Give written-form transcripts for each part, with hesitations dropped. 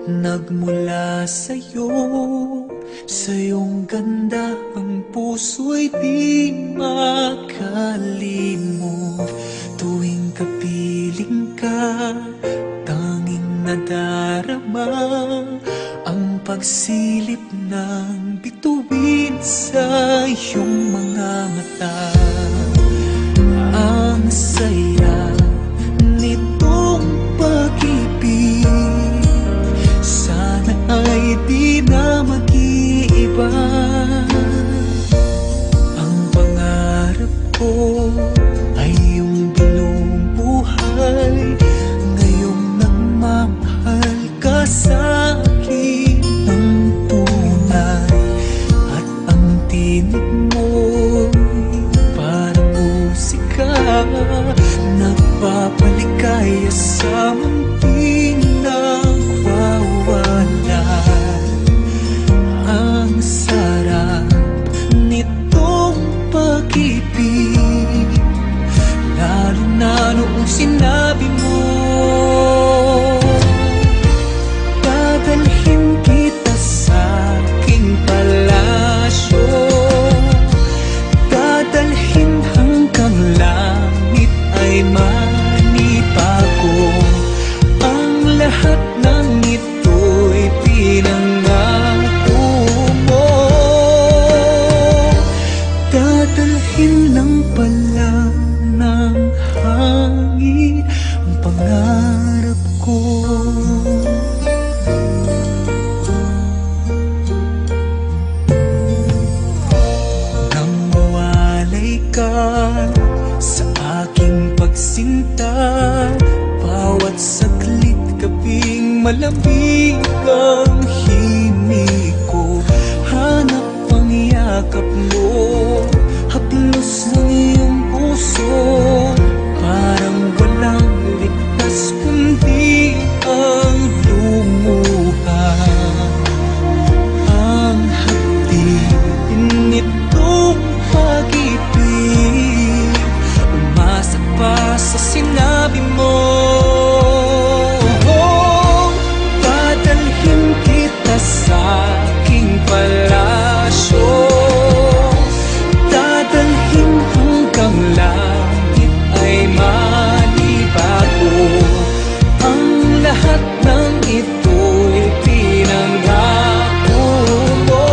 nagmula sa'yo. Sa iyong ganda ang puso'y di makalimot. Tuwing kapiling ka, tanging nadarama ang pagsilip ng bituin sa iyong mga mata. Ang saya nitong pag-ibig, sana ay di na mag-iiba. Ang pangarap ko ay iyong binubuhay, ngayong nagmamahal ka sa akin ng tunay. At ang tinig mo'y parang musika, nagpapaligaya sa munting nagwawala. Ang sarap nitong pag-ibig, lalo na noong sinabi mo, dadalhin kita sa aking palasyo, dadalhin hanggang langit ay manibago. Ang lahat ng ito'y pinangako mo, dadalhin lang pala ng hangin ang pangarap ko. Nang mawalay ka sa aking pagsinta, bawat saglit kaping malamig ang himig ko. Hanap ang yakap mo, haplos ng iyong puso, parang walang ligtas kundi ang lumuha. Ang hapdin nitong pag-ibig, umasa pa sa sinabi mo, dadalhin kita sa aking palasyo, dadalhin hanggang langit ay manibago. Ang lahat ng ito'y pinangako mo,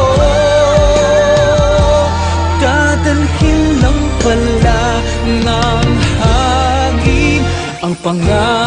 dadalhin lang pala ng hangin ang pangarap